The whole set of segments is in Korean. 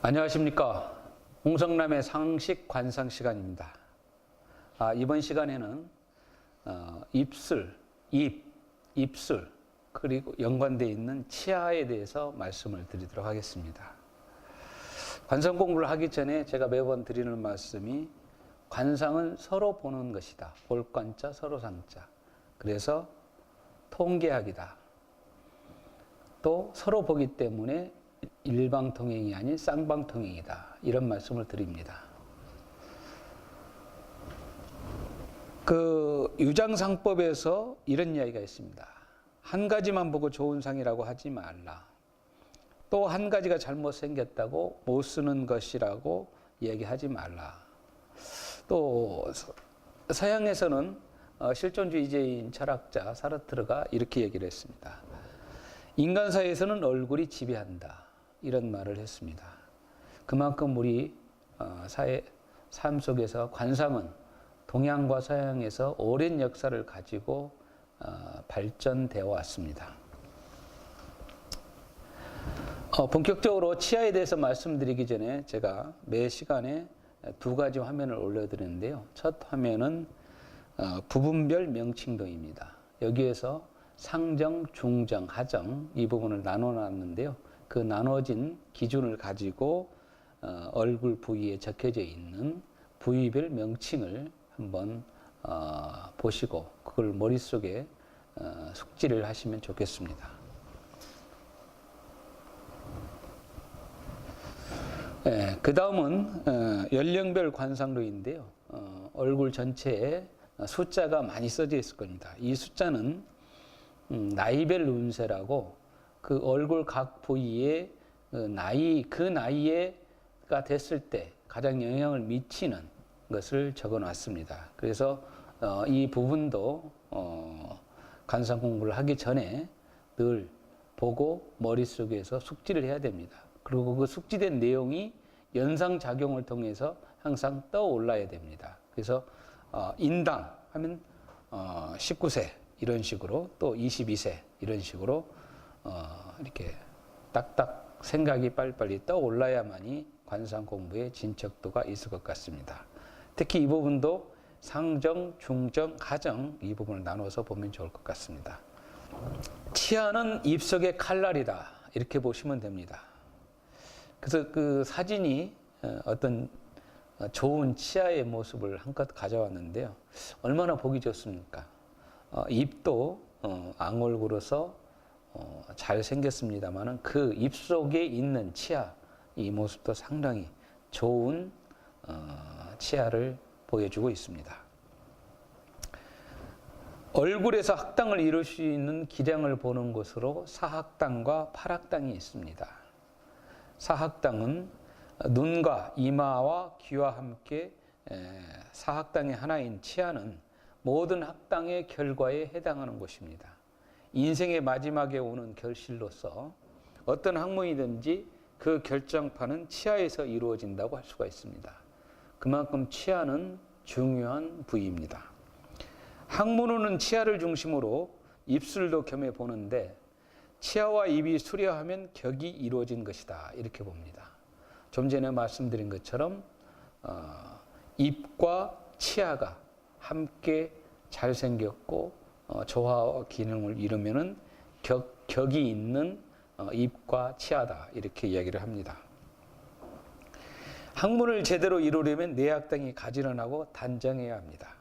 안녕하십니까. 홍성남의 상식 관상 시간입니다. 이번 시간에는 입술 그리고 연관되어 있는 치아에 대해서 말씀을 드리도록 하겠습니다. 관상 공부를 하기 전에 제가 매번 드리는 말씀이 관상은 서로 보는 것이다. 볼관자 서로상자. 그래서 통계학이다. 또 서로 보기 때문에 일방통행이 아닌 쌍방통행이다. 이런 말씀을 드립니다. 유장상법에서 이런 이야기가 있습니다. 한 가지만 보고 좋은 상이라고 하지 말라. 또 한 가지가 잘못생겼다고 못 쓰는 것이라고 얘기하지 말라. 또 서양에서는 실존주의자인 철학자 사르트르가 이렇게 얘기를 했습니다. 인간 사회에서는 얼굴이 지배한다. 이런 말을 했습니다. 그만큼 우리 삶 속에서 관상은 동양과 서양에서 오랜 역사를 가지고 발전되어 왔습니다. 본격적으로 치아에 대해서 말씀드리기 전에 제가 매 시간에 두 가지 화면을 올려드리는데요. 첫 화면은 부분별 명칭도입니다. 여기에서 상정, 중정, 하정 이 부분을 나눠놨는데요. 그 나눠진 기준을 가지고 얼굴 부위에 적혀져 있는 부위별 명칭을 한번 보시고 그걸 머릿속에 숙지를 하시면 좋겠습니다. 그 다음은 연령별 관상도인데요. 얼굴 전체에 숫자가 많이 써져 있을 겁니다. 이 숫자는 나이별 운세라고 그 얼굴 각 부위에 그 나이가 됐을 때 가장 영향을 미치는 것을 적어 놨습니다. 그래서 이 부분도 관상 공부를 하기 전에 늘 보고 머릿속에서 숙지를 해야 됩니다. 그리고 그 숙지된 내용이 연상작용을 통해서 항상 떠올라야 됩니다. 그래서 인당 하면 19세 이런 식으로 또 22세 이런 식으로 이렇게 딱딱 생각이 빨리빨리 떠올라야만이 관상 공부의 진척도가 있을 것 같습니다. 특히 이 부분도 상정, 중정, 하정 이 부분을 나눠서 보면 좋을 것 같습니다. 치아는 입속의 칼날이다 이렇게 보시면 됩니다. 그래서 그 사진이 어떤 좋은 치아의 모습을 한껏 가져왔는데요. 얼마나 보기 좋습니까? 입도 앙얼굴어서 잘생겼습니다만 그 입속에 있는 치아 이 모습도 상당히 좋은 치아를 보여주고 있습니다. 얼굴에서 학당을 이룰 수 있는 기량을 보는 곳으로 사학당과 팔학당이 있습니다. 사학당은 눈과 이마와 귀와 함께 사학당의 하나인 치아는 모든 학당의 결과에 해당하는 곳입니다. 인생의 마지막에 오는 결실로서 어떤 학문이든지 그 결정판은 치아에서 이루어진다고 할 수가 있습니다. 그만큼 치아는 중요한 부위입니다. 학문으로는 치아를 중심으로 입술도 겸해 보는데 치아와 입이 수려하면 격이 이루어진 것이다 이렇게 봅니다. 좀 전에 말씀드린 것처럼 입과 치아가 함께 잘생겼고 조화 기능을 이루면은 격이 있는 입과 치아다 이렇게 이야기를 합니다. 학문을 제대로 이루려면 내학당이 가지런하고 단정해야 합니다.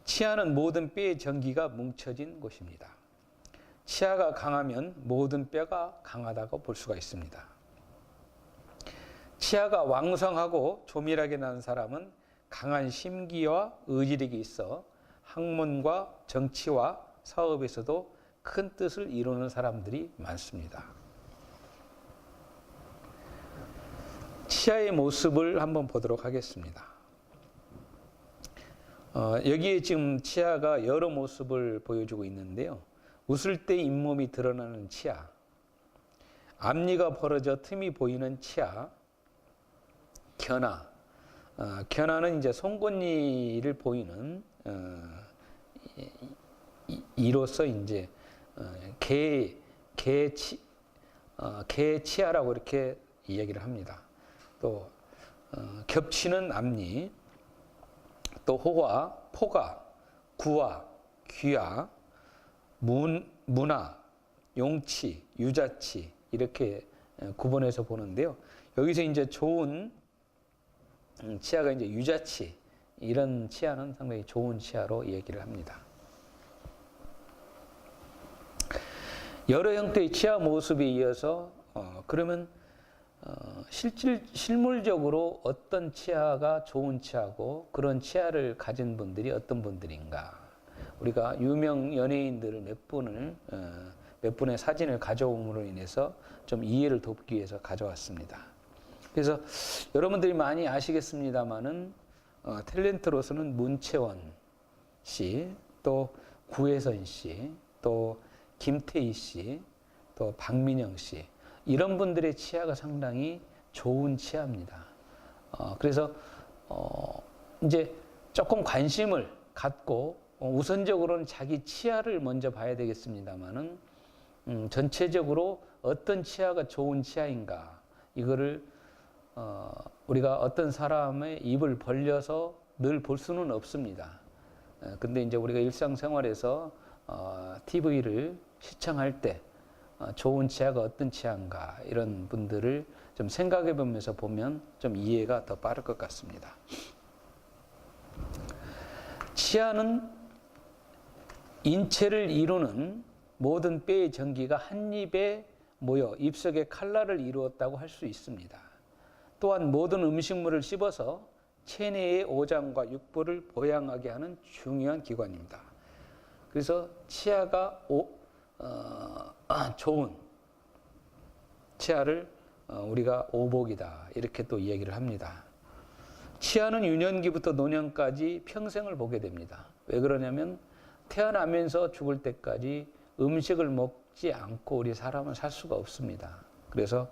치아는 모든 뼈의 전기가 뭉쳐진 곳입니다. 치아가 강하면 모든 뼈가 강하다고 볼 수가 있습니다. 치아가 왕성하고 조밀하게 난 사람은 강한 심기와 의지력이 있어 학문과 정치와 사업에서도 큰 뜻을 이루는 사람들이 많습니다. 치아의 모습을 한번 보도록 하겠습니다. 여기에 지금 치아가 여러 모습을 보여주고 있는데요. 웃을 때 잇몸이 드러나는 치아, 앞니가 벌어져 틈이 보이는 치아, 견아. 견아는 이제 송곳니를 보이는 이로써 이제 개 치아라고 이렇게 이야기를 합니다. 또 겹치는 앞니, 또 호화, 포가, 구화, 귀화, 문화, 용치, 유자치 이렇게 구분해서 보는데요. 여기서 이제 좋은 치아가 이제 유자치, 이런 치아는 상당히 좋은 치아로 얘기를 합니다. 여러 형태의 치아 모습에 이어서 그러면 실물적으로 어떤 치아가 좋은 치아고 그런 치아를 가진 분들이 어떤 분들인가? 우리가 유명 연예인들을 몇 분의 사진을 가져옴으로 인해서 좀 이해를 돕기 위해서 가져왔습니다. 그래서 여러분들이 많이 아시겠습니다만은 탤런트로서는 문채원 씨, 또 구혜선 씨, 또 김태희 씨, 또 박민영 씨, 이런 분들의 치아가 상당히 좋은 치아입니다. 그래서 이제 조금 관심을 갖고 우선적으로는 자기 치아를 먼저 봐야 되겠습니다만은 전체적으로 어떤 치아가 좋은 치아인가, 이거를 우리가 어떤 사람의 입을 벌려서 늘 볼 수는 없습니다. 근데 이제 우리가 일상생활에서 TV를 시청할 때 좋은 치아가 어떤 치아인가, 이런 분들을 좀 생각해 보면서 보면 좀 이해가 더 빠를 것 같습니다. 치아는 인체를 이루는 모든 뼈의 전기가 한 입에 모여 입속의 칼날을 이루었다고 할 수 있습니다. 또한 모든 음식물을 씹어서 체내의 오장과 육부를 보양하게 하는 중요한 기관입니다. 그래서 치아가 좋은 치아를 우리가 오복이다, 이렇게 또 이야기를 합니다. 치아는 유년기부터 노년까지 평생을 보게 됩니다. 왜 그러냐면 태어나면서 죽을 때까지 음식을 먹지 않고 우리 사람은 살 수가 없습니다. 그래서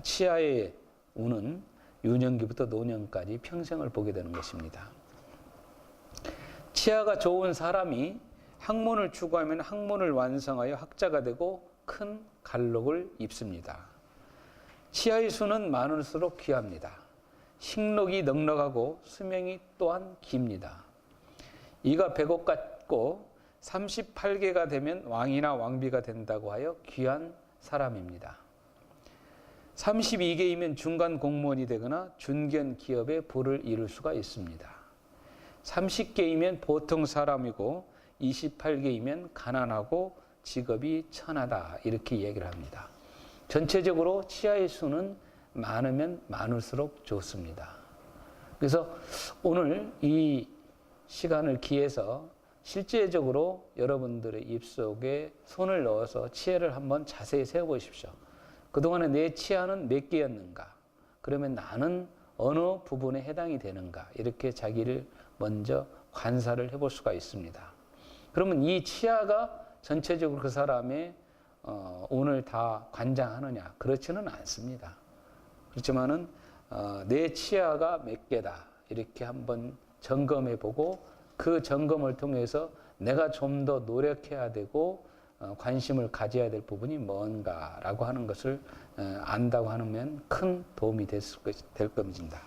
치아의 운은 유년기부터 노년까지 평생을 보게 되는 것입니다. 치아가 좋은 사람이 학문을 추구하면 학문을 완성하여 학자가 되고 큰 갈록을 입습니다. 치아의 수는 많을수록 귀합니다. 식욕이 넉넉하고 수명이 또한 깁니다. 이가 100억 같고 38개가 되면 왕이나 왕비가 된다고 하여 귀한 사람입니다. 32개이면 중간 공무원이 되거나 중견 기업의 부를 이룰 수가 있습니다. 30개이면 보통 사람이고 28개이면 가난하고 직업이 천하다, 이렇게 얘기를 합니다. 전체적으로 치아의 수는 많으면 많을수록 좋습니다. 그래서 오늘 이 시간을 기해서 실제적으로 여러분들의 입속에 손을 넣어서 치아를 한번 자세히 세어보십시오. 그동안에 내 치아는 몇 개였는가? 그러면 나는 어느 부분에 해당이 되는가? 이렇게 자기를 먼저 관사를 해볼 수가 있습니다. 그러면 이 치아가 전체적으로 그 사람의 운을 다 관장하느냐? 그렇지는 않습니다. 그렇지만은 내 치아가 몇 개다, 이렇게 한번 점검해 보고 그 점검을 통해서 내가 좀 더 노력해야 되고 관심을 가져야 될 부분이 뭔가라고 하는 것을 안다고 하면 큰 도움이 될 겁니다.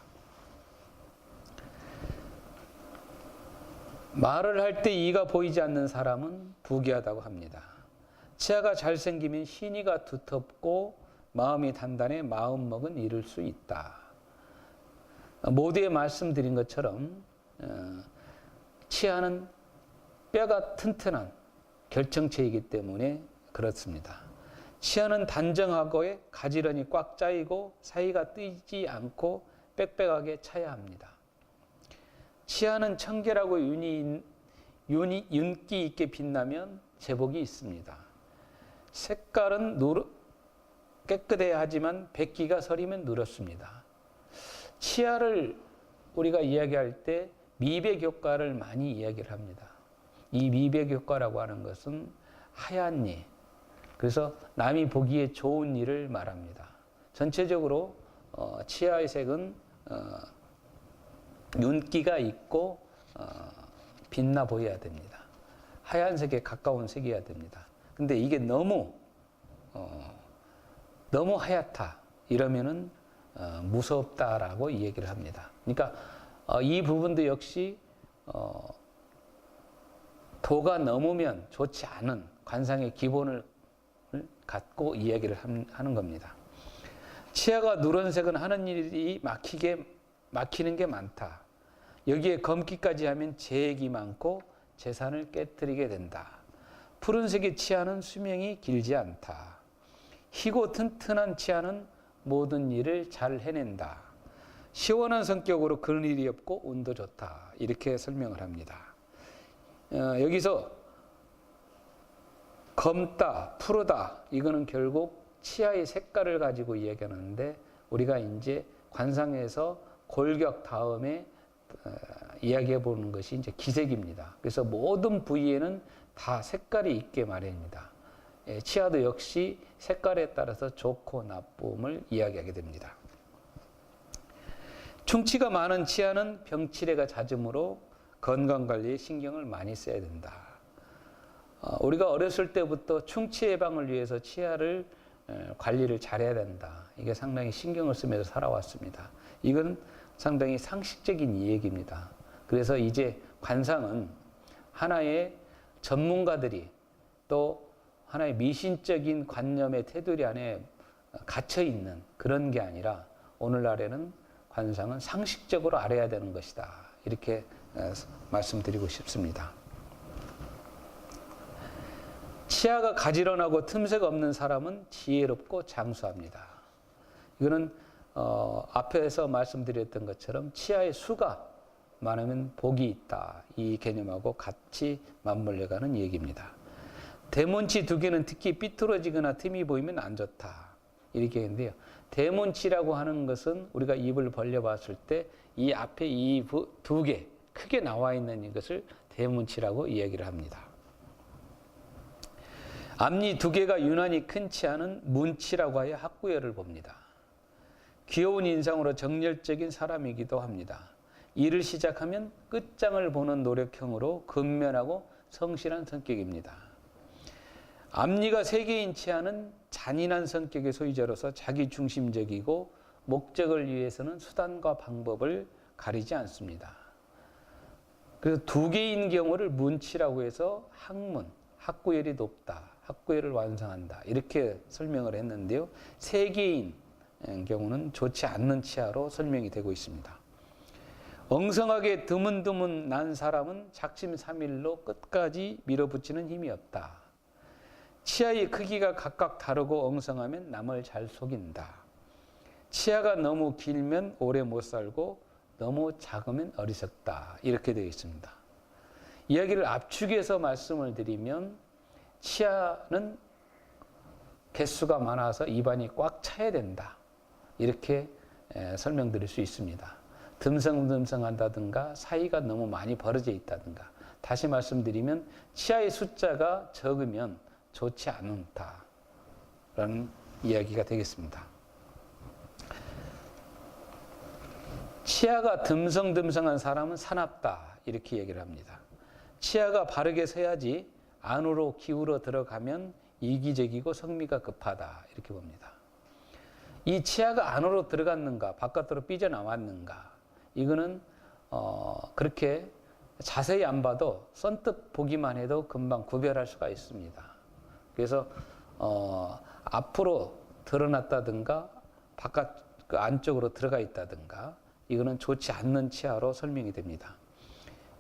말을 할 때 이가 보이지 않는 사람은 부귀하다고 합니다. 치아가 잘생기면 신의가 두텁고 마음이 단단해 마음먹은 이룰 수 있다. 모두에 말씀드린 것처럼 치아는 뼈가 튼튼한 결정체이기 때문에 그렇습니다. 치아는 단정하고 가지런히 꽉 짜이고 사이가 뜨지 않고 빽빽하게 차야 합니다. 치아는 청결하고 윤기 있게 빛나면 제복이 있습니다. 색깔은 깨끗해야 하지만 백기가 서리면 누렇습니다. 치아를 우리가 이야기할 때 미백 효과를 많이 이야기를 합니다. 이 미백 효과라고 하는 것은 하얀 이, 그래서 남이 보기에 좋은 이를 말합니다. 전체적으로 치아의 색은 윤기가 있고 빛나 보여야 됩니다. 하얀색에 가까운 색이어야 됩니다. 근데 이게 너무 하얗다 이러면은 무섭다라고 이 얘기를 합니다. 그러니까 이 부분도 역시 도가 넘으면 좋지 않은 관상의 기본을 갖고 이야기를 하는 겁니다. 치아가 누런색은 하는 일이 막히는 게 많다. 여기에 검기까지 하면 재액이 많고 재산을 깨뜨리게 된다. 푸른색의 치아는 수명이 길지 않다. 희고 튼튼한 치아는 모든 일을 잘 해낸다. 시원한 성격으로 그런 일이 없고 운도 좋다. 이렇게 설명을 합니다. 여기서 검다, 푸르다 이거는 결국 치아의 색깔을 가지고 이야기하는데 우리가 이제 관상에서 골격 다음에 이야기해 보는 것이 이제 기색입니다. 그래서 모든 부위에는 다 색깔이 있게 마련입니다. 치아도 역시 색깔에 따라서 좋고 나쁨을 이야기하게 됩니다. 충치가 많은 치아는 병치레가 잦으므로 건강관리에 신경을 많이 써야 된다. 우리가 어렸을 때부터 충치 예방을 위해서 치아를 관리를 잘해야 된다. 이게 상당히 신경을 쓰면서 살아왔습니다. 이건 상당히 상식적인 이야기입니다. 그래서 이제 관상은 하나의 전문가들이 또 하나의 미신적인 관념의 테두리 안에 갇혀 있는 그런 게 아니라 오늘날에는 관상은 상식적으로 알아야 되는 것이다. 이렇게 말씀드리고 싶습니다. 치아가 가지런하고 틈새가 없는 사람은 지혜롭고 장수합니다. 이거는 앞에서 말씀드렸던 것처럼 치아의 수가 많으면 복이 있다. 이 개념하고 같이 맞물려가는 얘기입니다. 대문치 두 개는 특히 삐뚤어지거나 틈이 보이면 안 좋다. 이렇게 했는데요. 대문치라고 하는 것은 우리가 입을 벌려봤을 때 이 앞에 이 두 개 크게 나와 있는 이것을 대문치라고 이야기를 합니다. 앞니 두 개가 유난히 큰 치아는 문치라고 하여 학구열을 봅니다. 귀여운 인상으로 정열적인 사람이기도 합니다. 일을 시작하면 끝장을 보는 노력형으로 근면하고 성실한 성격입니다. 앞니가 세 개인 치아는 잔인한 성격의 소유자로서 자기중심적이고 목적을 위해서는 수단과 방법을 가리지 않습니다. 그래서 두 개인 경우를 문치라고 해서 학문, 학구열이 높다, 학구열을 완성한다 이렇게 설명을 했는데요. 세 개인 경우는 좋지 않는 치아로 설명이 되고 있습니다. 엉성하게 드문드문 난 사람은 작심삼일로 끝까지 밀어붙이는 힘이 없다. 치아의 크기가 각각 다르고 엉성하면 남을 잘 속인다. 치아가 너무 길면 오래 못 살고 너무 작으면 어리석다. 이렇게 되어 있습니다. 이야기를 압축해서 말씀을 드리면 치아는 개수가 많아서 입안이 꽉 차야 된다. 이렇게 설명드릴 수 있습니다. 듬성듬성한다든가 사이가 너무 많이 벌어져 있다든가 다시 말씀드리면 치아의 숫자가 적으면 좋지 않다라는 이야기가 되겠습니다. 치아가 듬성듬성한 사람은 사납다 이렇게 얘기를 합니다. 치아가 바르게 서야지 안으로 기울어 들어가면 이기적이고 성미가 급하다 이렇게 봅니다. 이 치아가 안으로 들어갔는가 바깥으로 삐져나왔는가 이거는 그렇게 자세히 안 봐도 선뜻 보기만 해도 금방 구별할 수가 있습니다. 그래서 앞으로 드러났다든가 바깥 그 안쪽으로 들어가 있다든가 이거는 좋지 않는 치아로 설명이 됩니다.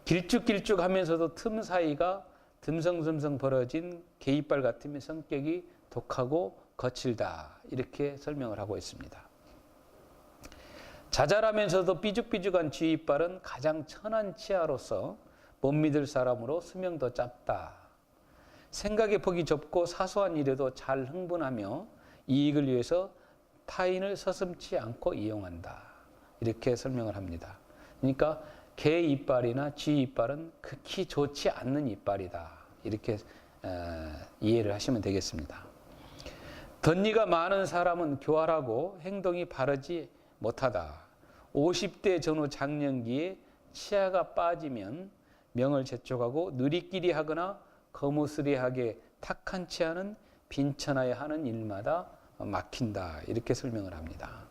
길쭉길쭉하면서도 틈 사이가 듬성듬성 벌어진 개이빨 같으면 성격이 독하고 거칠다 이렇게 설명을 하고 있습니다. 자잘하면서도 삐죽삐죽한 쥐이빨은 가장 천한 치아로서 못 믿을 사람으로 수명도 짧다. 생각의 폭이 좁고 사소한 일에도 잘 흥분하며 이익을 위해서 타인을 서슴지 않고 이용한다. 이렇게 설명을 합니다. 그러니까 개 이빨이나 쥐 이빨은 극히 좋지 않는 이빨이다. 이렇게 이해를 하시면 되겠습니다. 덧니가 많은 사람은 교활하고 행동이 바르지 못하다. 50대 전후 장년기에 치아가 빠지면 명을 재촉하고 누리끼리 하거나 거무스레하게 탁한 치아는 빈천하여 하는 일마다 막힌다. 이렇게 설명을 합니다.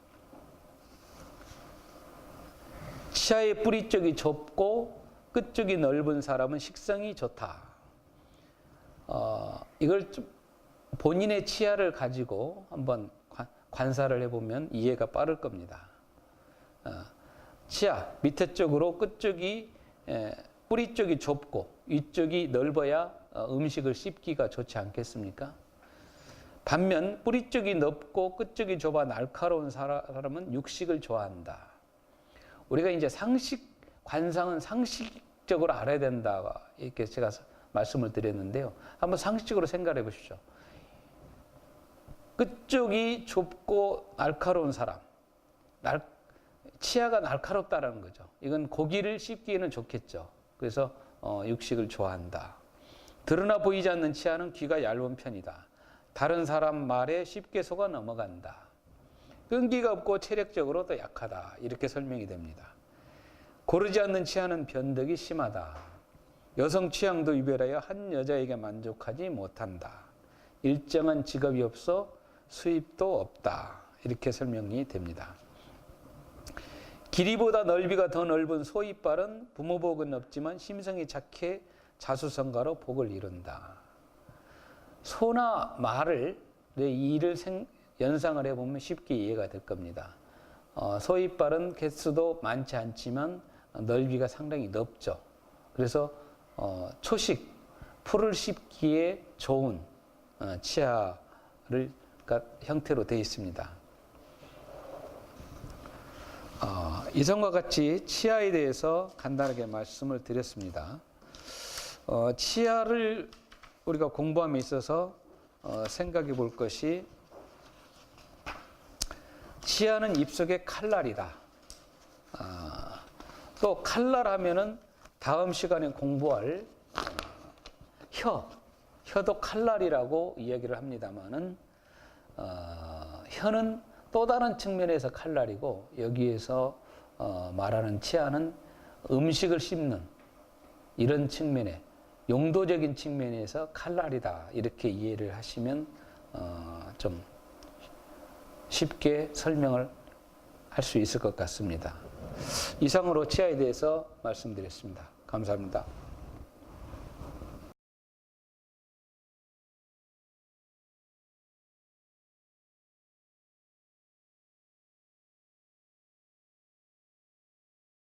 치아의 뿌리 쪽이 좁고 끝 쪽이 넓은 사람은 식성이 좋다. 이걸 좀 본인의 치아를 가지고 한번 관사를 해보면 이해가 빠를 겁니다. 치아 밑에 쪽으로 끝 쪽이 뿌리 쪽이 좁고 위쪽이 넓어야 음식을 씹기가 좋지 않겠습니까? 반면 뿌리 쪽이 넓고 끝 쪽이 좁아 날카로운 사람은 육식을 좋아한다. 우리가 이제 관상은 상식적으로 알아야 된다. 이렇게 제가 말씀을 드렸는데요. 한번 상식적으로 생각해 보십시오. 끝쪽이 좁고 날카로운 사람, 치아가 날카롭다라는 거죠. 이건 고기를 씹기에는 좋겠죠. 그래서 육식을 좋아한다. 드러나 보이지 않는 치아는 귀가 얇은 편이다. 다른 사람 말에 쉽게 속아 넘어간다. 끈기가 없고 체력적으로도 약하다. 이렇게 설명이 됩니다. 고르지 않는 치아는 변덕이 심하다. 여성 취향도 유별하여 한 여자에게 만족하지 못한다. 일정한 직업이 없어 수입도 없다. 이렇게 설명이 됩니다. 길이보다 넓이가 더 넓은 소이빨은 부모복은 없지만 심성이 착해 자수성가로 복을 이룬다. 소나 말을 이를 연상을 해보면 쉽게 이해가 될 겁니다. 소이빨은 개수도 많지 않지만 넓이가 상당히 넓죠. 그래서 초식, 풀을 씹기에 좋은 치아를 형태로 되어 있습니다. 이전과 같이 치아에 대해서 간단하게 말씀을 드렸습니다. 치아를 우리가 공부함에 있어서 생각해 볼 것이 치아는 입속의 칼날이다. 또 칼날 하면은 다음 시간에 공부할 혀도 칼날이라고 이야기를 합니다만은 혀는 또 다른 측면에서 칼날이고 여기에서 말하는 치아는 음식을 씹는 이런 측면에 용도적인 측면에서 칼날이다 이렇게 이해를 하시면 좀 쉽게 설명을 할 수 있을 것 같습니다. 이상으로 치아에 대해서 말씀드렸습니다. 감사합니다.